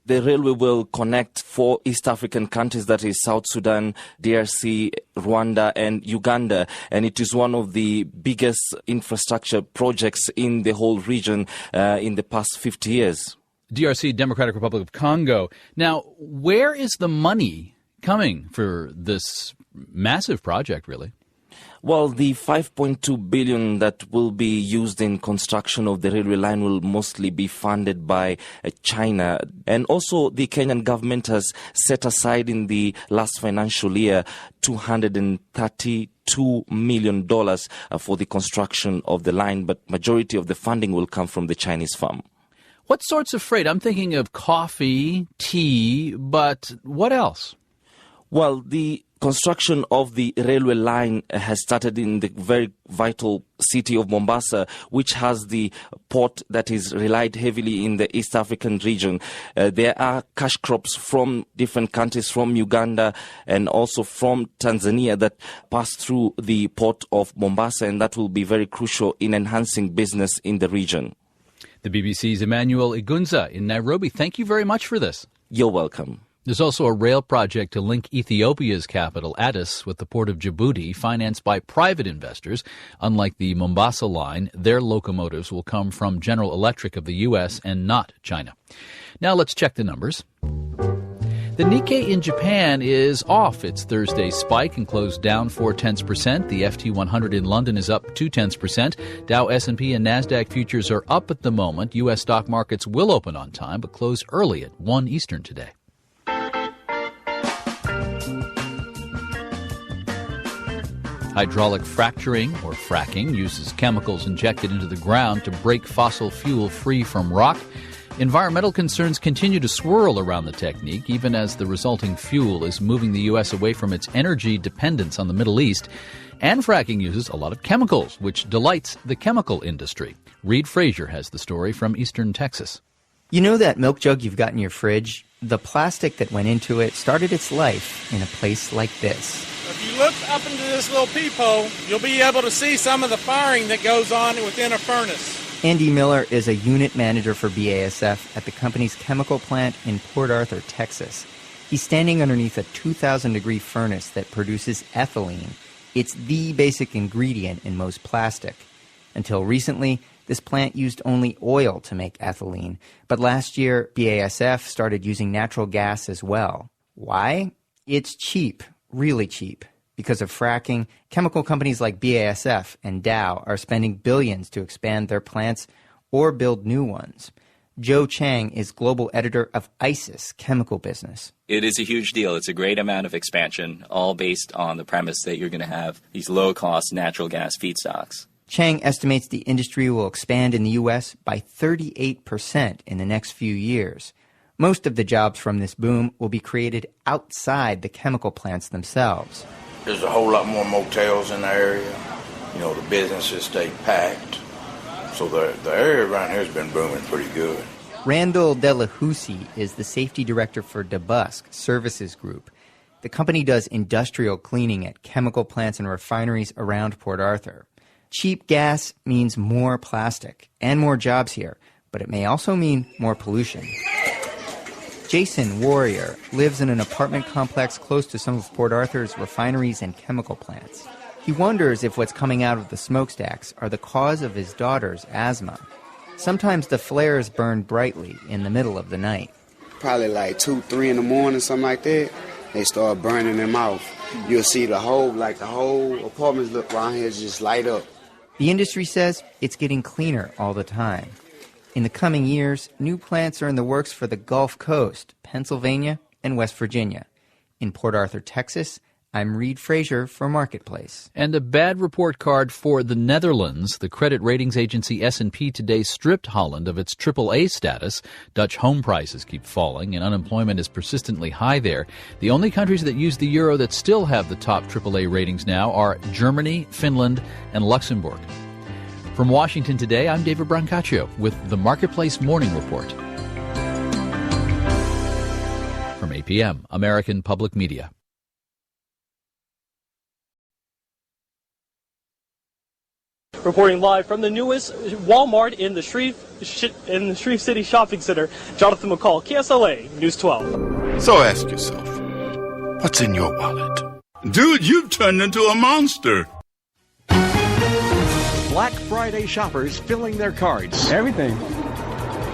The railway will connect 4 East African countries, that is South Sudan, DRC, Rwanda, and Uganda. And it is one of the biggest infrastructure projects in the whole region in the past 50 years. DRC, Democratic Republic of Congo. Now, where is the money coming for this massive project, really? Well, the 5.2 billion that will be used in construction of the railway line will mostly be funded by China. And also the Kenyan government has set aside in the last financial year $232 million for the construction of the line, but majority of the funding will come from the Chinese firm. What sorts of freight? I'm thinking of coffee, tea, but what else? Well, the construction of the railway line has started in the very vital city of Mombasa, which has the port that is relied heavily in the East African region. There are cash crops from different countries, from Uganda and also from Tanzania, that pass through the port of Mombasa, and that will be very crucial in enhancing business in the region. The BBC's Emmanuel Igunza in Nairobi. Thank you very much for this. You're welcome. There's also a rail project to link Ethiopia's capital, Addis, with the port of Djibouti, financed by private investors. Unlike the Mombasa line, their locomotives will come from General Electric of the U.S. and not China. Now let's check the numbers. The Nikkei in Japan is off its Thursday spike and closed down 0.4%. The FT 100 in London is up 0.2%. Dow, S&P, and NASDAQ futures are up at the moment. U.S. stock markets will open on time, but close early at 1 Eastern today. Hydraulic fracturing, or fracking, uses chemicals injected into the ground to break fossil fuel free from rock. Environmental concerns continue to swirl around the technique, even as the resulting fuel is moving the U.S. away from its energy dependence on the Middle East. And fracking uses a lot of chemicals, which delights the chemical industry. Reed Frazier has the story from Eastern Texas. You know that milk jug you've got in your fridge? The plastic that went into it started its life in a place like this. If you look up into this little peephole, you'll be able to see some of the firing that goes on within a furnace. Andy Miller is a unit manager for BASF at the company's chemical plant in Port Arthur, Texas. He's standing underneath a 2,000-degree furnace that produces ethylene. It's the basic ingredient in most plastic. Until recently, this plant used only oil to make ethylene. But last year, BASF started using natural gas as well. Why? It's cheap. Really cheap. Because of fracking, chemical companies like BASF and Dow are spending billions to expand their plants or build new ones. Joe Chang is global editor of ISIS Chemical Business. It is a huge deal. It's a great amount of expansion, all based on the premise that you're going to have these low-cost natural gas feedstocks. Chang estimates the industry will expand in the U.S. by 38% in the next few years. Most of the jobs from this boom will be created outside the chemical plants themselves. There's a whole lot more motels in the area. You know, the businesses stay packed. So the area around here has been booming pretty good. Randall Delahoussi is the safety director for DeBusk Services Group. The company does industrial cleaning at chemical plants and refineries around Port Arthur. Cheap gas means more plastic and more jobs here, but it may also mean more pollution. Jason Warrior lives in an apartment complex close to some of Port Arthur's refineries and chemical plants. He wonders if what's coming out of the smokestacks are the cause of his daughter's asthma. Sometimes the flares burn brightly in the middle of the night. Probably like 2, 3 in the morning, something like that, they start burning them off. You'll see the whole apartments look around here just light up. The industry says it's getting cleaner all the time. In the coming years, new plants are in the works for the Gulf Coast, Pennsylvania, and West Virginia. In Port Arthur, Texas, I'm Reed Frazier for Marketplace. And a bad report card for the Netherlands. The credit ratings agency S&P today stripped Holland of its AAA status. Dutch home prices keep falling, and unemployment is persistently high there. The only countries that use the euro that still have the top AAA ratings now are Germany, Finland, and Luxembourg. From Washington today, I'm David Brancaccio with the Marketplace Morning Report. From APM, American Public Media. Reporting live from the newest Walmart in the Shreve City Shopping Center, Jonathan McCall, KSLA News 12. So ask yourself, what's in your wallet? Dude, you've turned into a monster. Black Friday shoppers filling their carts. Everything.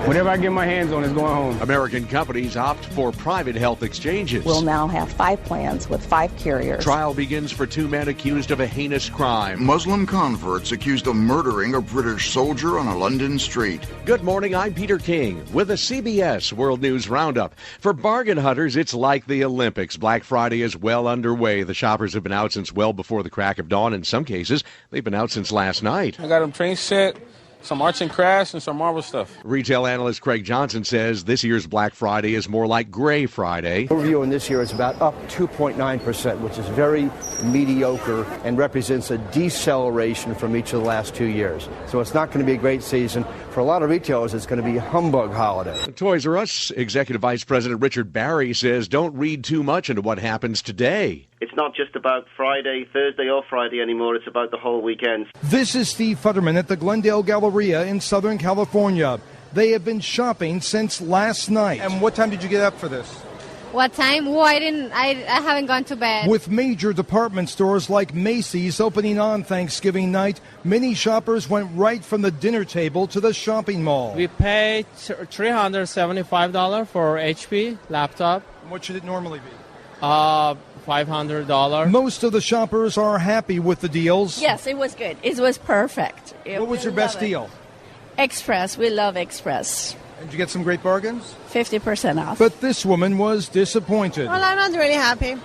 Whatever I get my hands on is going home. American companies opt for private health exchanges. We'll now have 5 plans with 5 carriers. Trial begins for 2 men accused of a heinous crime. Muslim converts accused of murdering a British soldier on a London street. Good morning, I'm Peter King with a CBS World News Roundup. For bargain hunters, it's like the Olympics. Black Friday is well underway. The shoppers have been out since well before the crack of dawn. In some cases, they've been out since last night. I got them train set, some arts and crafts, and some Marvel stuff. Retail analyst Craig Johnson says this year's Black Friday is more like Gray Friday. Overview in this year is about up 2.9%, which is very mediocre and represents a deceleration from each of the last 2 years. So it's not going to be a great season. For a lot of retailers, it's going to be a humbug holiday. Toys R Us Executive Vice President Richard Barry says don't read too much into what happens today. It's not just about Friday, Thursday or Friday anymore. It's about the whole weekend. This is Steve Futterman at the Glendale Galleria in Southern California. They have been shopping since last night. And what time did you get up for this? What time? Oh, I haven't gone to bed. With major department stores like Macy's opening on Thanksgiving night, many shoppers went right from the dinner table to the shopping mall. We paid $375 for HP laptop. What should it normally be? $500. Most of the shoppers are happy with the deals. Yes, it was good. It was perfect. What was your best deal? Express. We love Express. Did you get some great bargains? 50% off. But this woman was disappointed. Well, I'm not really happy.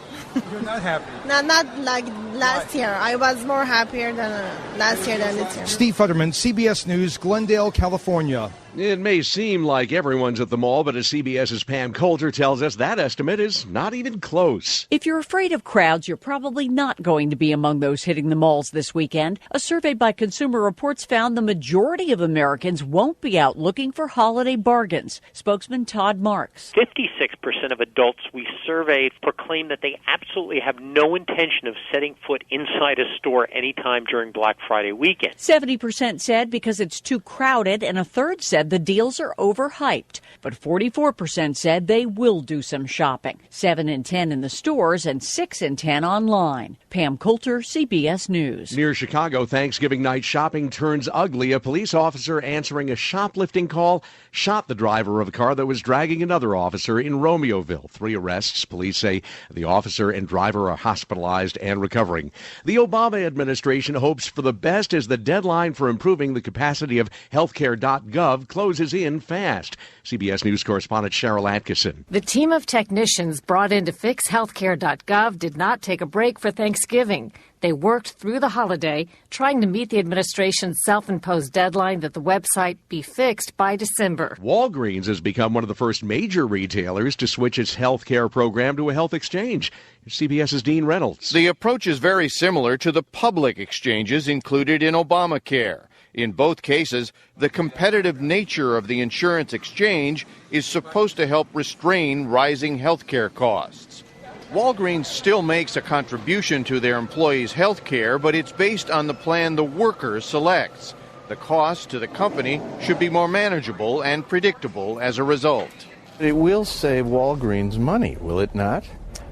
You're not happy? Not like last year. I was more happier than last year than this year. Steve Futterman, CBS News, Glendale, California. It may seem like everyone's at the mall, but as CBS's Pam Coulter tells us, that estimate is not even close. If you're afraid of crowds, you're probably not going to be among those hitting the malls this weekend. A survey by Consumer Reports found the majority of Americans won't be out looking for holiday bargains. Spokesman Todd Marks. 56% of adults we surveyed proclaim that they absolutely have no intention of setting foot inside a store anytime during Black Friday weekend. 70% said because it's too crowded, and a third said the deals are overhyped. But 44% said they will do some shopping. 7 in 10 in the stores and 6 in 10 online. Pam Coulter, CBS News. Near Chicago, Thanksgiving night shopping turns ugly. A police officer answering a shoplifting call shot the driver of a car that was dragging another officer in Romeoville. 3 arrests. Police say the officer and driver are hospitalized and recovering. The Obama administration hopes for the best as the deadline for improving the capacity of healthcare.gov closes in fast. CBS News correspondent Cheryl Atkinson. The team of technicians brought in to fix healthcare.gov did not take a break for Thanksgiving. They worked through the holiday, trying to meet the administration's self-imposed deadline that the website be fixed by December. Walgreens has become one of the first major retailers to switch its health care program to a health exchange. CBS's Dean Reynolds. The approach is very similar to the public exchanges included in Obamacare. In both cases, the competitive nature of the insurance exchange is supposed to help restrain rising health care costs. Walgreens still makes a contribution to their employees' health care, but it's based on the plan the worker selects. The cost to the company should be more manageable and predictable as a result. It will save Walgreens money, will it not?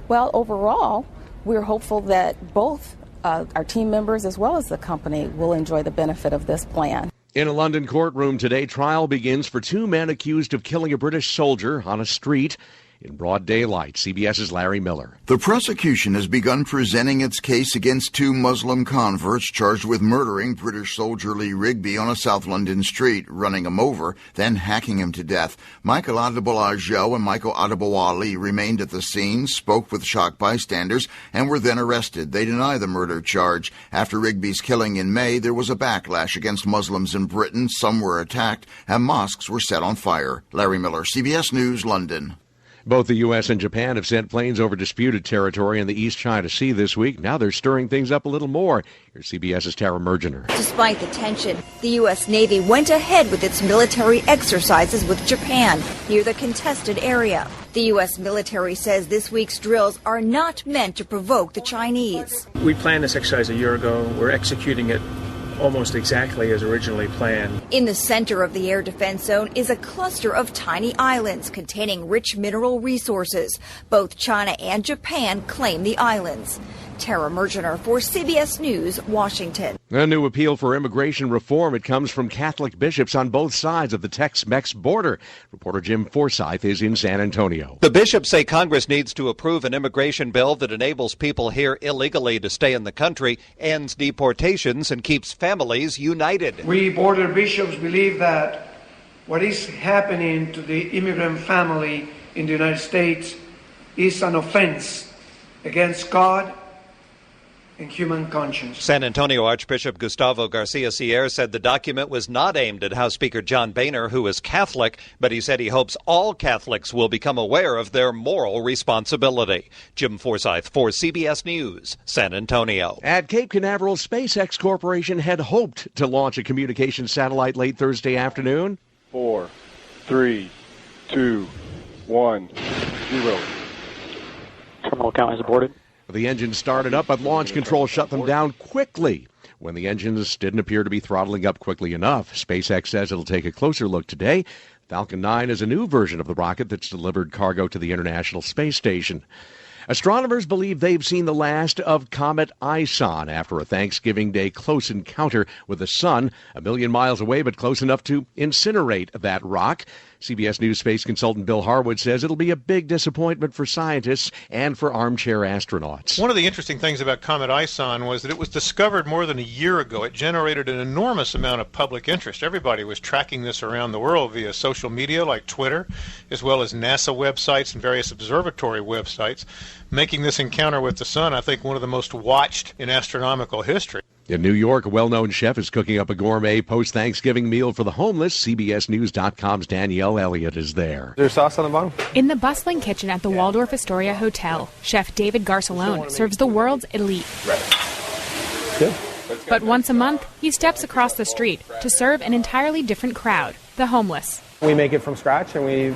Well, overall, we're hopeful that both our team members as well as the company will enjoy the benefit of this plan. In a London courtroom today, trial begins for 2 men accused of killing a British soldier on a street in broad daylight. CBS's Larry Miller. The prosecution has begun presenting its case against 2 Muslim converts charged with murdering British soldier Lee Rigby on a South London street, running him over, then hacking him to death. Michael Adebolajo and Michael Adebowale remained at the scene, spoke with shocked bystanders, and were then arrested. They deny the murder charge. After Rigby's killing in May, there was a backlash against Muslims in Britain. Some were attacked, and mosques were set on fire. Larry Miller, CBS News, London. Both the U.S. and Japan have sent planes over disputed territory in the East China Sea this week. Now they're stirring things up a little more. Here's CBS's Tara Mergener. Despite the tension, the U.S. Navy went ahead with its military exercises with Japan near the contested area. The U.S. military says this week's drills are not meant to provoke the Chinese. We planned this exercise a year ago. We're executing it almost exactly as originally planned. In the center of the air defense zone is a cluster of tiny islands containing rich mineral resources. Both China and Japan claim the islands. Tara Mergener for CBS News, Washington. A new appeal for immigration reform. It comes from Catholic bishops on both sides of the Tex-Mex border. Reporter Jim Forsyth is in San Antonio. The bishops say Congress needs to approve an immigration bill that enables people here illegally to stay in the country, ends deportations, and keeps families united. We border bishops believe that what is happening to the immigrant family in the United States is an offense against God and human conscience. San Antonio Archbishop Gustavo Garcia Sierra said the document was not aimed at House Speaker John Boehner, who is Catholic, but he said he hopes all Catholics will become aware of their moral responsibility. Jim Forsyth for CBS News, San Antonio. At Cape Canaveral, SpaceX Corporation had hoped to launch a communications satellite late Thursday afternoon. 4, 3, 2, 1, 0. Terminal count has aborted. The engines started up, but launch control shut them down quickly when the engines didn't appear to be throttling up quickly enough. SpaceX says it'll take a closer look today. Falcon 9 is a new version of the rocket that's delivered cargo to the International Space Station. Astronomers believe they've seen the last of Comet Ison after a Thanksgiving Day close encounter with the sun, 1 million miles away but close enough to incinerate that rock. CBS News space consultant Bill Harwood says it'll be a big disappointment for scientists and for armchair astronauts. One of the interesting things about Comet Ison was that it was discovered more than a year ago. It generated an enormous amount of public interest. Everybody was tracking this around the world via social media like Twitter, as well as NASA websites and various observatory websites, making this encounter with the sun, I think, one of the most watched in astronomical history. In New York, a well-known chef is cooking up a gourmet post-Thanksgiving meal for the homeless. CBSNews.com's Danielle Elliott is there. Is there sauce on the bottom? In the bustling kitchen at the Waldorf Astoria Hotel, Chef David Garcelone serves the world's elite. Good. But once a month, he steps across the street to serve an entirely different crowd, the homeless. We make it from scratch and we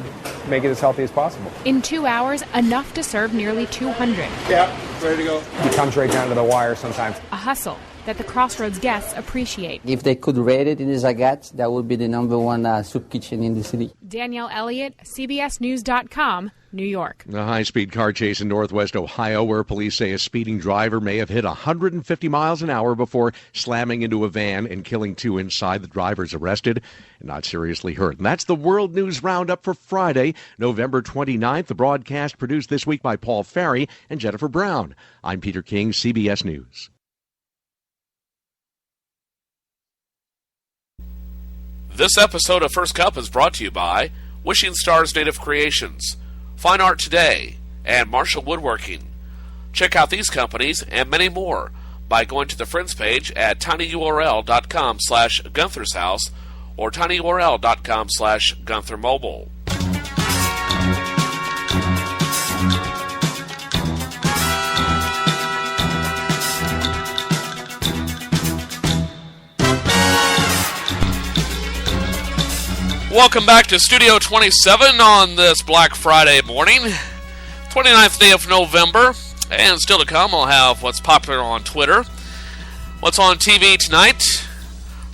make it as healthy as possible. In 2 hours, enough to serve nearly 200. Yeah, ready to go. It comes right down to the wire sometimes. A hustle that the Crossroads guests appreciate. If they could rate it in the Zagat, that would be the #1 soup kitchen in the city. Danielle Elliott, CBSNews.com, New York. A high-speed car chase in northwest Ohio where police say a speeding driver may have hit 150 miles an hour before slamming into a van and killing 2 inside. The driver's arrested and not seriously hurt. And that's the World News Roundup for Friday, November 29th. The broadcast produced this week by Paul Ferry and Jennifer Brown. I'm Peter King, CBS News. This episode of First Cup is brought to you by Wishing Stars Native Creations, Fine Art Today, and Marshall Woodworking. Check out these companies and many more by going to the Friends page at tinyurl.com/Gunther's House or tinyurl.com/Gunther Mobile. Welcome back to Studio 27 on this Black Friday morning, 29th day of November, and still to come I'll have what's popular on Twitter, what's on TV tonight.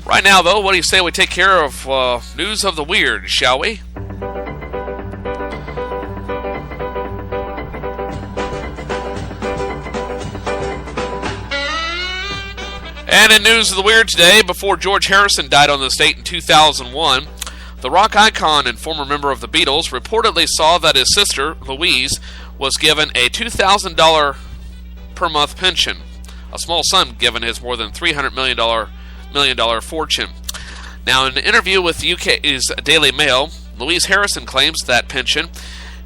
Right now, though, what do you say we take care of news of the weird, shall we? And in news of the weird today, before George Harrison died on this date in 2001, the rock icon and former member of the Beatles reportedly saw that his sister, Louise, was given a $2,000 per month pension, a small sum given his more than $300 million fortune. Now, in an interview with the UK's Daily Mail, Louise Harrison claims that pension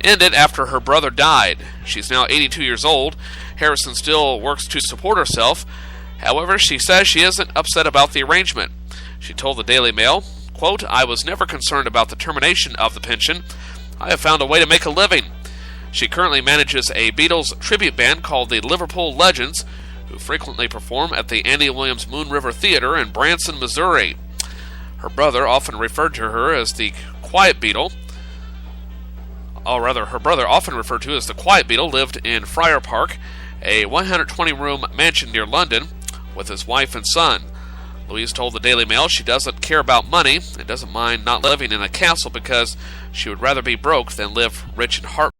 ended after her brother died. She's now 82 years old. Harrison still works to support herself. However, she says she isn't upset about the arrangement. She told the Daily Mail, quote, "I was never concerned about the termination of the pension. I have found a way to make a living." She currently manages a Beatles tribute band called the Liverpool Legends, who frequently perform at the Andy Williams Moon River Theater in Branson, Missouri. Her brother often referred to her as the Quiet Beatle. Her brother, often referred to as the Quiet Beatle, lived in Friar Park, a 120-room mansion near London, with his wife and son. Louise told the Daily Mail she doesn't care about money and doesn't mind not living in a castle because she would rather be broke than live rich and heartbroken.